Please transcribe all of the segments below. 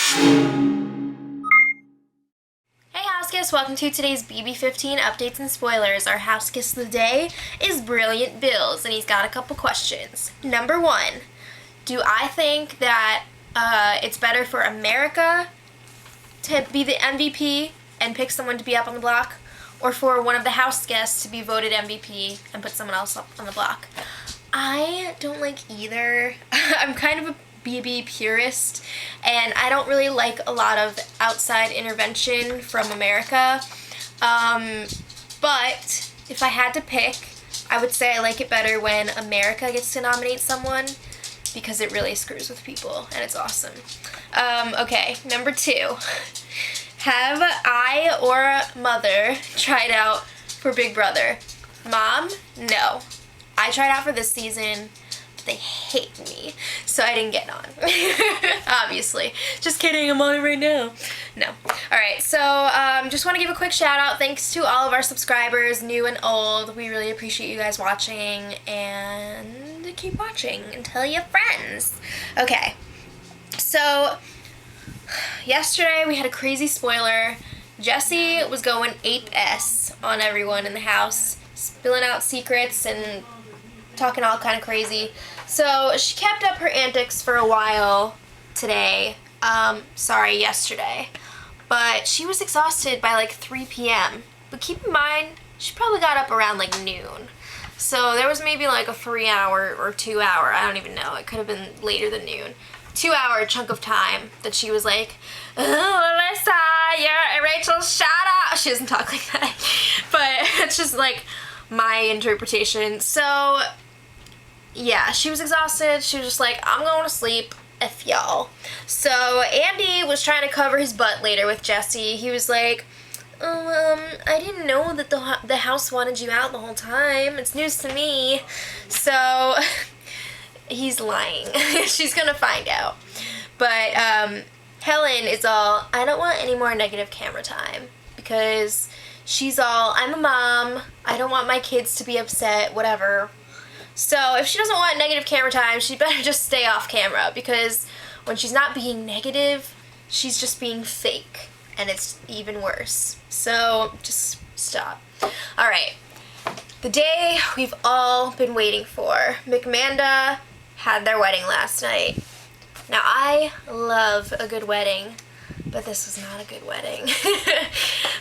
Hey Houseguests, welcome to today's BB15 updates and spoilers. Our houseguest of the day is Brilliant Bills, and he's got a couple questions. Number 1, do I think that it's better for America to be the MVP and pick someone to be up on the block, or for one of the house guests to be voted MVP and put someone else up on the block? I don't like either. I'm kind of a BB purist, and I don't really like a lot of outside intervention from America. But if I had to pick, I would say I like it better when America gets to nominate someone, because it really screws with people, and it's awesome. Okay, number 2. Have I or Mother tried out for Big Brother? Mom? No. I tried out for this season, but they hate me, so I didn't get on. Obviously. Just kidding, I'm on it right now. No. Alright, so just want to give a quick shout out. Thanks to all of our subscribers, new and old. We really appreciate you guys watching, and keep watching and tell your friends. Okay, so yesterday we had a crazy spoiler. Jessie was going ape-s on everyone in the house, spilling out secrets and talking all kind of crazy. So she kept up her antics for a while today. Yesterday. But she was exhausted by like 3 p.m. But keep in mind, she probably got up around like noon. So there was maybe like a 3-hour or 2-hour, I don't even know, it could have been later than noon, 2-hour chunk of time that she was like, oh, Alyssa, you're Rachel, shut up. She doesn't talk like that, but it's just like my interpretation. So yeah, she was exhausted. She was just like, I'm going to sleep, F y'all. So Andy was trying to cover his butt later with Jessie. He was like, I didn't know that the house wanted you out the whole time. It's news to me. So he's lying. She's gonna find out. But Helen is all, I don't want any more negative camera time, because she's all, I'm a mom, I don't want my kids to be upset, whatever. So if she doesn't want negative camera time, she better just stay off camera, because when she's not being negative, she's just being fake, and it's even worse. So just stop. Alright, the day we've all been waiting for. McManda had their wedding last night. Now I love a good wedding, but this was not a good wedding.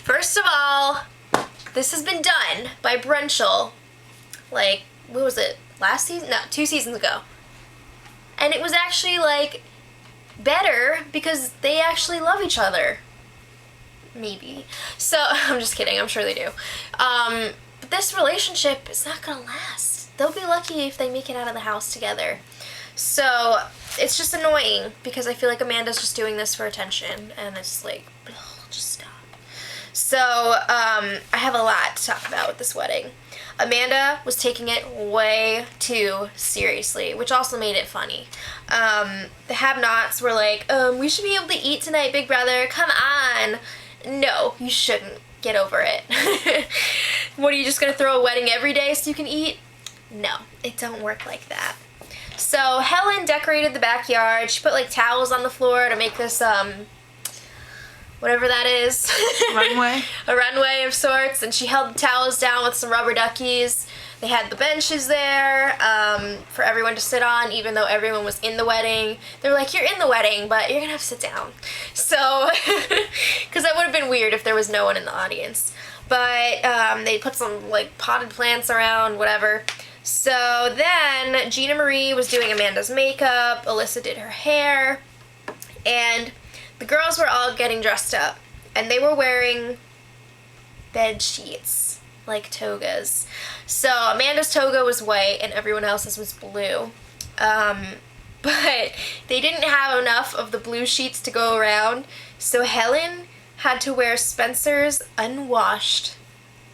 First of all, this has been done by Brunchel, like, what was it, last season? No, 2 seasons ago. And it was actually, like, better because they actually love each other. Maybe. So, I'm just kidding, I'm sure they do. But this relationship is not gonna last. They'll be lucky if they make it out of the house together. So, it's just annoying because I feel like Amanda's just doing this for attention, and it's like, just stop. So, I have a lot to talk about with this wedding. Amanda was taking it way too seriously, which also made it funny. The have-nots were like, we should be able to eat tonight, Big Brother, come on. No, you shouldn't. Get over it. What, are you just gonna throw a wedding every day so you can eat? No, it don't work like that. So Helen decorated the backyard. She put like towels on the floor to make this, whatever that is. Runway? A runway of sorts, and she held the towels down with some rubber duckies. They had the benches there for everyone to sit on, even though everyone was in the wedding. They were like, you're in the wedding, but you're gonna have to sit down. So, because that would have been weird if there was no one in the audience. But they put some like potted plants around, whatever. So then Gina Marie was doing Amanda's makeup, Alyssa did her hair, and the girls were all getting dressed up, and they were wearing bed sheets, like togas. So Amanda's toga was white, and everyone else's was blue. But they didn't have enough of the blue sheets to go around, so Helen had to wear Spencer's unwashed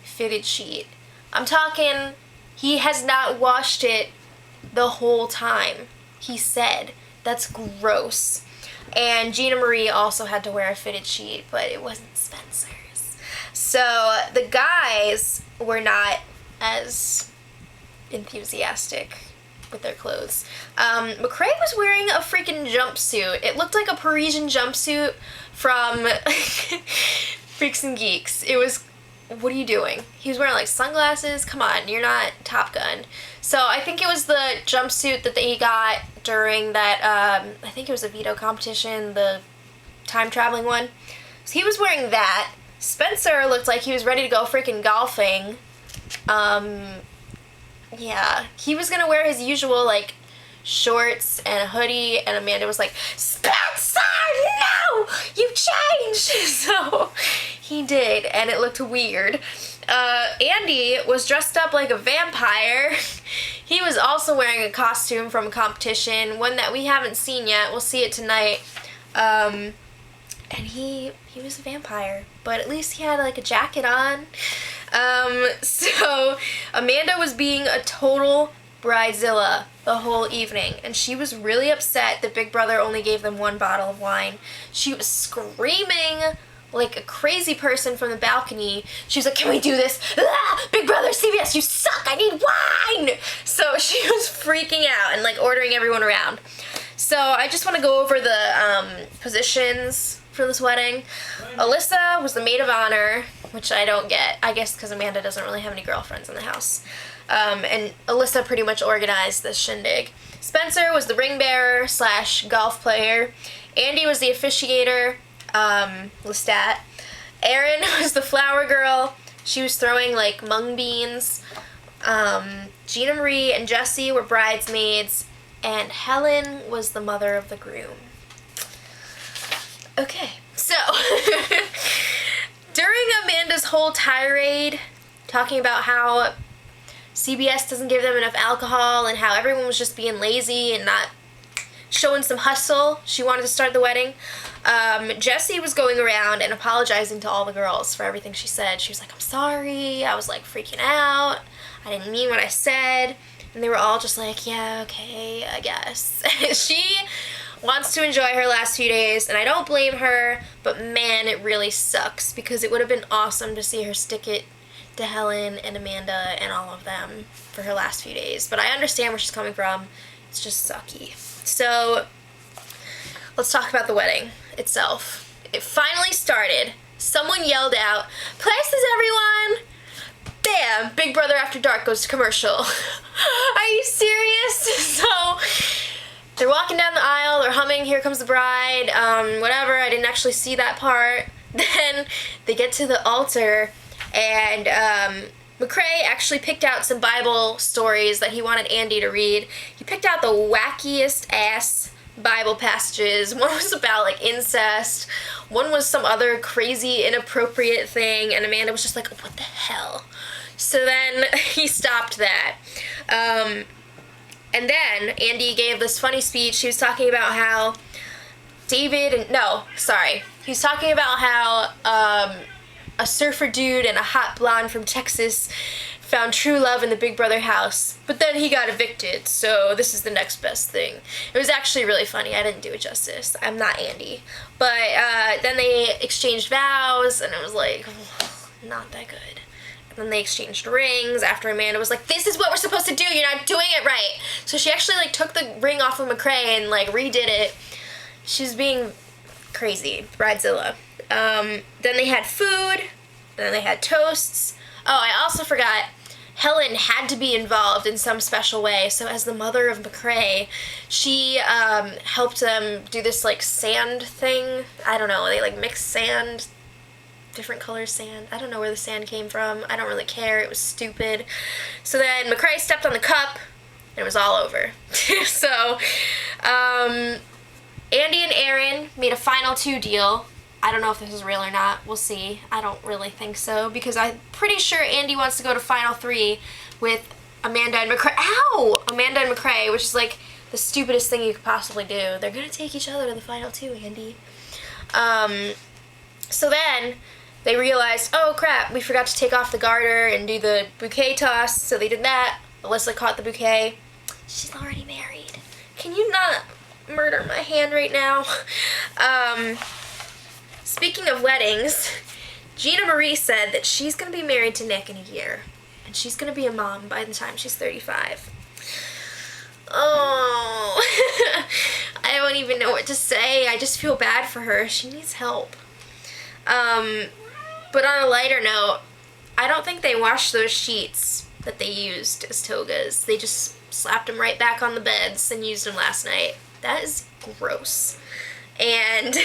fitted sheet. I'm talking, he has not washed it the whole time, he said. That's gross. And Gina Marie also had to wear a fitted sheet, but it wasn't Spencer's. So the guys were not as enthusiastic with their clothes. McCrae was wearing a freaking jumpsuit. It looked like a Parisian jumpsuit from Freaks and Geeks. It was, what are you doing? He was wearing like sunglasses. Come on, you're not Top Gun. So I think it was the jumpsuit that he got during that, I think it was a veto competition, the time traveling one. So he was wearing that. Spencer looked like he was ready to go freaking golfing. Yeah, he was gonna wear his usual, like, shorts and a hoodie, and Amanda was like, Spencer, no! You changed! So he did, and it looked weird. Andy was dressed up like a vampire. He was also wearing a costume from a competition, one that we haven't seen yet. We'll see it tonight. And he was a vampire, but at least he had like a jacket on. So Amanda was being a total bridezilla the whole evening, and she was really upset that Big Brother only gave them one bottle of wine. She was screaming like a crazy person from the balcony. She was like, can we do this? Ah, Big Brother, CBS, you suck, I need wine! So she was freaking out and like ordering everyone around. So I just want to go over the positions for this wedding. Alyssa was the maid of honor, which I don't get, I guess because Amanda doesn't really have any girlfriends in the house. And Alyssa pretty much organized this shindig. Spencer was the ring bearer / golf player. Andy was the officiator, Lestat. Erin was the flower girl. She was throwing like mung beans. Gina Marie and Jessie were bridesmaids. And Helen was the mother of the groom. Okay, so during Amanda's whole tirade, talking about how CBS doesn't give them enough alcohol and how everyone was just being lazy and not showing some hustle, she wanted to start the wedding. Jessie was going around and apologizing to all the girls for everything she said. She was like, I'm sorry, I was like freaking out, I didn't mean what I said. And they were all just like, yeah, okay, I guess. She wants to enjoy her last few days, and I don't blame her, but man, it really sucks, because it would have been awesome to see her stick it to Helen and Amanda and all of them for her last few days. But I understand where she's coming from. It's just sucky. So let's talk about the wedding itself. It finally started. Someone yelled out, places everyone! Bam! Big Brother After Dark goes to commercial. Are you serious? So they're walking down the aisle, they're humming Here Comes the Bride, whatever, I didn't actually see that part. Then they get to the altar, and McCrae actually picked out some Bible stories that he wanted Andy to read. He picked out the wackiest ass Bible passages. One was about like incest, one was some other crazy inappropriate thing, and Amanda was just like, what the hell? So then he stopped that. And then Andy gave this funny speech. He was talking about how he was talking about how a surfer dude and a hot blonde from Texas found true love in the Big Brother house, but then he got evicted, so this is the next best thing. It was actually really funny. I didn't do it justice. I'm not Andy. But then they exchanged vows, and it was like, not that good. And then they exchanged rings after Amanda was like, this is what we're supposed to do, you're not doing it right. So she actually like took the ring off of McCrae and like redid it. She was being crazy, bridezilla. Then they had food, then they had toasts. Oh, I also forgot, Helen had to be involved in some special way. So as the mother of McCrae, she helped them do this like sand thing. I don't know, they like mixed sand, different color sand. I don't know where the sand came from. I don't really care. It was stupid. So then McCrae stepped on the cup, and it was all over. So Andy and Erin made a final 2 deal. I don't know if this is real or not. We'll see. I don't really think so, because I'm pretty sure Andy wants to go to final 3 with Amanda and McCrae. Ow! Amanda and McCrae, which is like the stupidest thing you could possibly do. They're gonna take each other to the final 2, Andy. So then they realized, oh crap, we forgot to take off the garter and do the bouquet toss, so they did that. Alyssa caught the bouquet. She's already married. Can you not murder my hand right now? Speaking of weddings, Gina Marie said that she's going to be married to Nick in a year, and she's going to be a mom by the time she's 35. Oh, I don't even know what to say. I just feel bad for her. She needs help. But on a lighter note, I don't think they washed those sheets that they used as togas. They just slapped them right back on the beds and used them last night. That is gross. And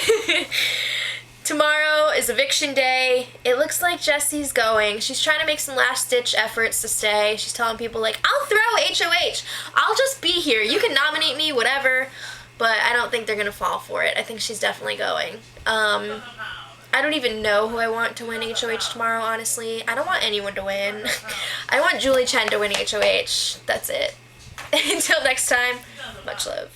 tomorrow is eviction day. It looks like Jessie's going. She's trying to make some last-ditch efforts to stay. She's telling people, like, I'll throw HOH. I'll just be here. You can nominate me, whatever. But I don't think they're going to fall for it. I think she's definitely going. I don't even know who I want to win HOH tomorrow, honestly. I don't want anyone to win. I want Julie Chen to win HOH. That's it. Until next time, much love.